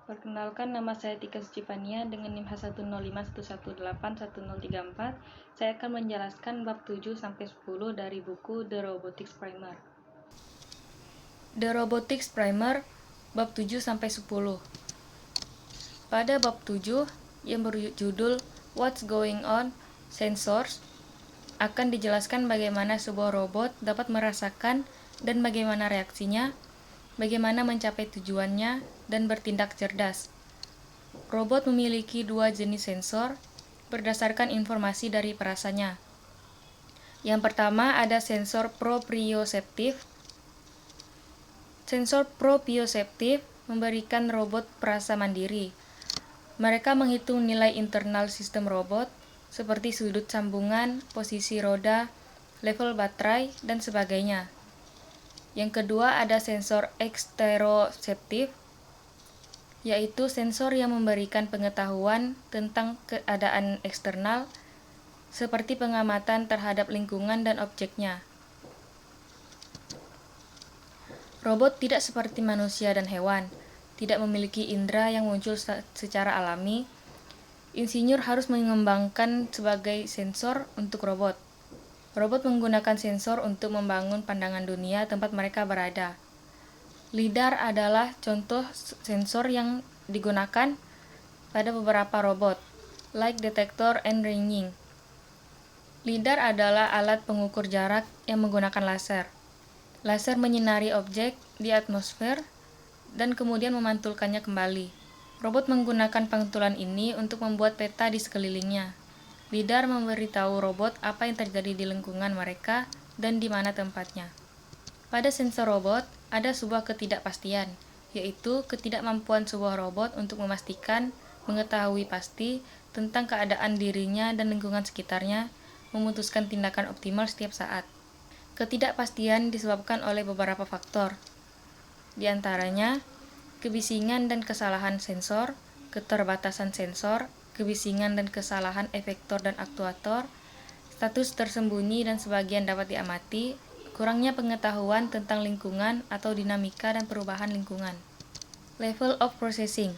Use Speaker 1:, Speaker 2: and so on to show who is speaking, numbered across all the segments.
Speaker 1: Perkenalkan, nama saya Tika Sucipania dengan NIM H1051181034. Saya akan menjelaskan bab 7-10 dari buku The Robotics Primer. The Robotics Primer, bab 7-10. Pada bab 7 yang berjudul What's Going On? Sensors, akan dijelaskan bagaimana sebuah robot dapat merasakan dan bagaimana reaksinya, bagaimana mencapai tujuannya, dan bertindak cerdas. Robot memiliki dua jenis sensor berdasarkan informasi dari perasaannya. Yang pertama ada sensor proprioseptif. Sensor proprioseptif memberikan robot perasa mandiri. Mereka menghitung nilai internal sistem robot, seperti sudut sambungan, posisi roda, level baterai, dan sebagainya. Yang kedua ada sensor eksteroseptif, yaitu sensor yang memberikan pengetahuan tentang keadaan eksternal, seperti pengamatan terhadap lingkungan dan objeknya. Robot tidak seperti manusia dan hewan, tidak memiliki indera yang muncul secara alami. Insinyur harus mengembangkan sebagai sensor untuk robot. Robot menggunakan sensor untuk membangun pandangan dunia tempat mereka berada. LiDAR adalah contoh sensor yang digunakan pada beberapa robot, like detector and ringing. LiDAR adalah alat pengukur jarak yang menggunakan laser. Laser menyinari objek di atmosfer dan kemudian memantulkannya kembali. Robot menggunakan pantulan ini untuk membuat peta di sekelilingnya. LiDAR memberitahu robot apa yang terjadi di lingkungan mereka dan di mana tempatnya. Pada sensor robot, ada sebuah ketidakpastian, yaitu ketidakmampuan sebuah robot untuk memastikan, mengetahui pasti tentang keadaan dirinya dan lingkungan sekitarnya, memutuskan tindakan optimal setiap saat. Ketidakpastian disebabkan oleh beberapa faktor, di antaranya kebisingan dan kesalahan sensor, keterbatasan sensor, kebisingan dan kesalahan efektor dan aktuator, status tersembunyi dan sebagian dapat diamati, kurangnya pengetahuan tentang lingkungan atau dinamika dan perubahan lingkungan. Level of processing.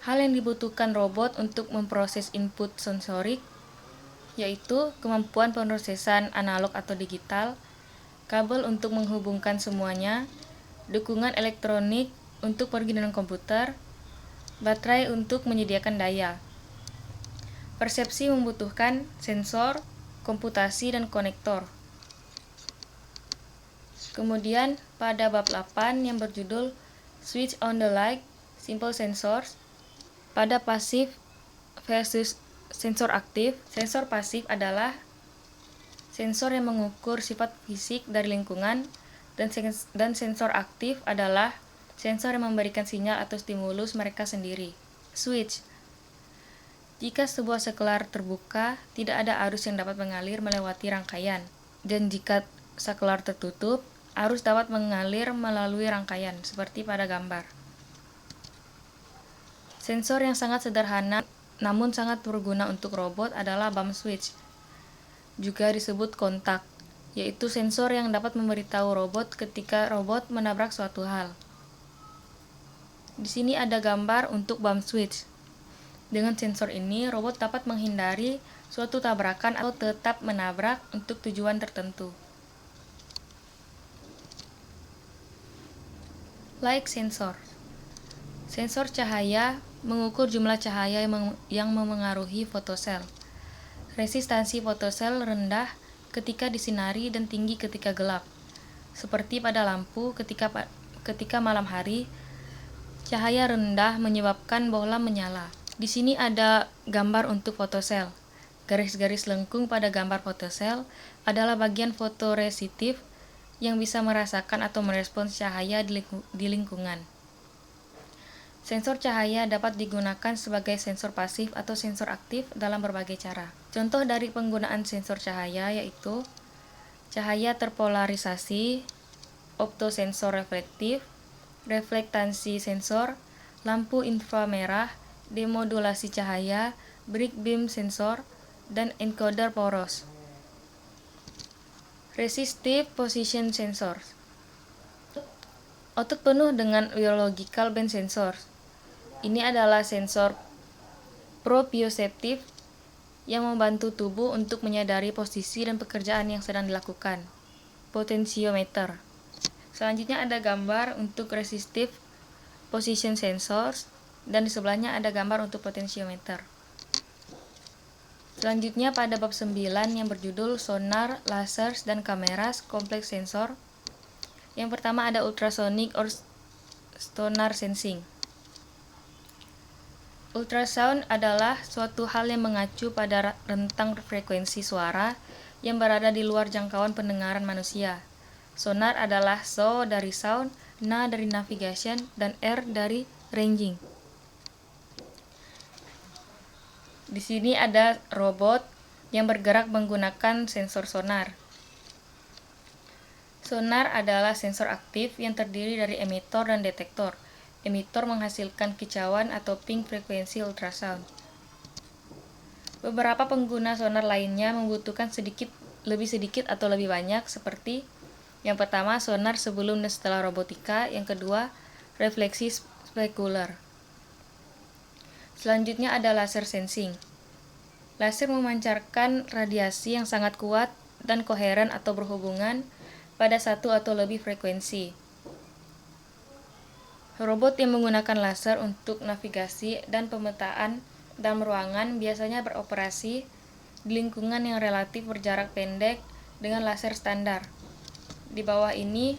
Speaker 1: Hal yang dibutuhkan robot untuk memproses input sensorik, yaitu kemampuan pemrosesan analog atau digital, kabel untuk menghubungkan semuanya, dukungan elektronik untuk pergerakan komputer, baterai untuk menyediakan daya. Persepsi membutuhkan sensor, komputasi, dan konektor. Kemudian pada bab 8 yang berjudul Switch on the Light, Simple Sensors, pada pasif versus sensor aktif. Sensor pasif adalah sensor yang mengukur sifat fisik dari lingkungan, dan sensor aktif adalah sensor yang memberikan sinyal atau stimulus mereka sendiri. Switch. Jika sebuah saklar terbuka, tidak ada arus yang dapat mengalir melewati rangkaian. Dan jika saklar tertutup, arus dapat mengalir melalui rangkaian, seperti pada gambar. Sensor yang sangat sederhana namun sangat berguna untuk robot adalah bump switch, juga disebut kontak, yaitu sensor yang dapat memberitahu robot ketika robot menabrak suatu hal. Di sini ada gambar untuk bump switch. Dengan sensor ini, robot dapat menghindari suatu tabrakan atau tetap menabrak untuk tujuan tertentu. Light sensor. Sensor cahaya mengukur jumlah cahaya yang memengaruhi fotosel. Resistansi fotosel rendah ketika disinari dan tinggi ketika gelap. Seperti pada lampu ketika malam hari, cahaya rendah menyebabkan bohlam menyala. Di sini ada gambar untuk fotosel. Garis-garis lengkung pada gambar fotosel adalah bagian fotoresistif yang bisa merasakan atau merespons cahaya di lingkungan. Sensor cahaya dapat digunakan sebagai sensor pasif atau sensor aktif dalam berbagai cara. Contoh dari penggunaan sensor cahaya yaitu cahaya terpolarisasi, optosensor reflektif, reflektasi sensor, lampu inframerah, demodulasi cahaya, bright beam sensor, dan encoder poros. Resistive position sensor. Otot penuh dengan biological band sensor. Ini adalah sensor proprioceptif yang membantu tubuh untuk menyadari posisi dan pekerjaan yang sedang dilakukan. Potentiometer. Selanjutnya ada gambar untuk resistive position sensors, dan di sebelahnya ada gambar untuk potentiometer. Selanjutnya pada bab 9 yang berjudul sonar, lasers, dan kameras kompleks sensor. Yang pertama ada ultrasonic or sonar sensing. Ultrasound adalah suatu hal yang mengacu pada rentang frekuensi suara yang berada di luar jangkauan pendengaran manusia. Sonar adalah so dari sound, na dari navigation, dan r dari ranging. Di sini ada robot yang bergerak menggunakan sensor sonar. Sonar adalah sensor aktif yang terdiri dari emitor dan detektor. Emitor menghasilkan kicauan atau ping frekuensi ultrasound. Beberapa pengguna sonar lainnya membutuhkan lebih sedikit atau lebih banyak, seperti yang pertama sonar sebelum dan setelah robotika, yang kedua refleksi spekular. Selanjutnya ada laser sensing. Laser memancarkan radiasi yang sangat kuat dan koheren atau berhubungan pada satu atau lebih frekuensi. Robot yang menggunakan laser untuk navigasi dan pemetaan dalam ruangan biasanya beroperasi di lingkungan yang relatif berjarak pendek dengan laser standar. Di bawah ini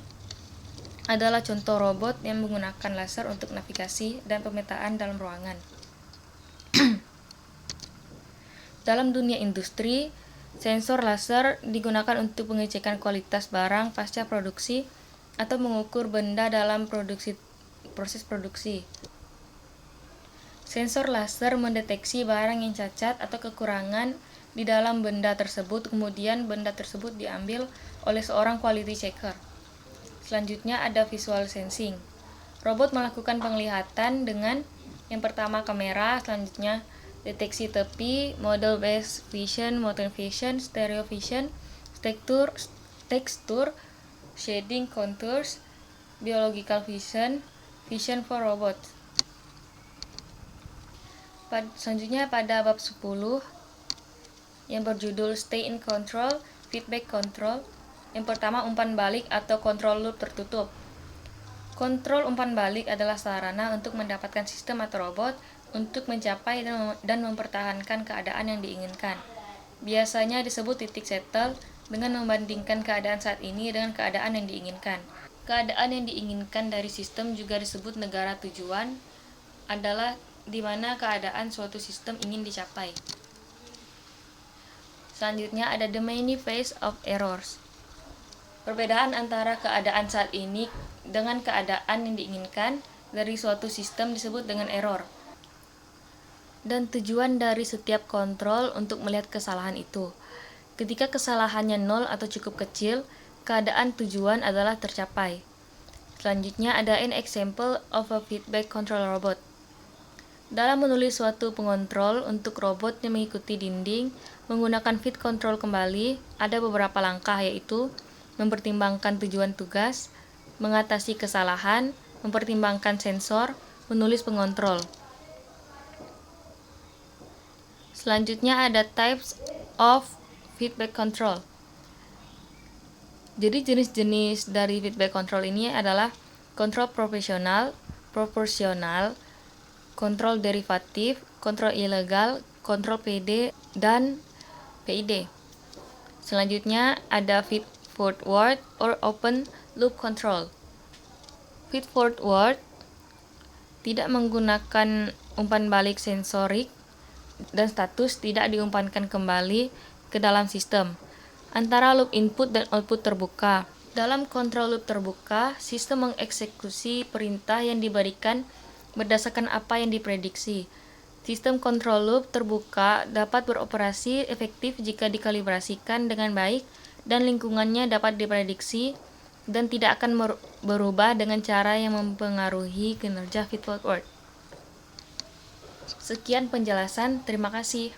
Speaker 1: adalah contoh robot yang menggunakan laser untuk navigasi dan pemetaan dalam ruangan. Dalam dunia industri, sensor laser digunakan untuk pengecekan kualitas barang pasca produksi atau mengukur benda dalam proses produksi. Sensor laser mendeteksi barang yang cacat atau kekurangan di dalam benda tersebut, kemudian benda tersebut diambil oleh seorang quality checker. Selanjutnya ada visual sensing. Robot melakukan penglihatan dengan yang pertama kamera, selanjutnya deteksi tepi, model based vision, motion vision, stereo vision, tekstur, shading, contours, biological vision, vision for robots. Selanjutnya pada bab 10 yang berjudul Stay in Control, Feedback Control. Yang pertama umpan balik atau control loop tertutup. Kontrol umpan balik adalah sarana untuk mendapatkan sistem atau robot untuk mencapai dan mempertahankan keadaan yang diinginkan. Biasanya disebut titik settle dengan membandingkan keadaan saat ini dengan keadaan yang diinginkan. Keadaan yang diinginkan dari sistem juga disebut negara tujuan, adalah di mana keadaan suatu sistem ingin dicapai. Selanjutnya ada the many phase of errors. Perbedaan antara keadaan saat ini dengan keadaan yang diinginkan dari suatu sistem disebut dengan error. Dan tujuan dari setiap kontrol untuk melihat kesalahan itu. Ketika kesalahannya 0 atau cukup kecil, keadaan tujuan adalah tercapai. Selanjutnya ada an example of a feedback control robot. Dalam menulis suatu pengontrol untuk robot yang mengikuti dinding menggunakan feed control kembali, ada beberapa langkah, yaitu mempertimbangkan tujuan tugas, mengatasi kesalahan, mempertimbangkan sensor, menulis pengontrol. Selanjutnya ada types of feedback control. Jadi jenis-jenis dari feedback control ini adalah kontrol proporsional, kontrol derivatif, kontrol ilegal, kontrol PD, dan PID. Selanjutnya ada feed forward or open loop control. Feed forward tidak menggunakan umpan balik sensorik dan status tidak diumpankan kembali ke dalam sistem. Antara loop input dan output terbuka. Dalam kontrol loop terbuka, sistem mengeksekusi perintah yang diberikan berdasarkan apa yang diprediksi. Sistem kontrol loop terbuka dapat beroperasi efektif jika dikalibrasikan dengan baik dan lingkungannya dapat diprediksi dan tidak akan berubah dengan cara yang mempengaruhi kinerja feed forward. Sekian penjelasan, terima kasih.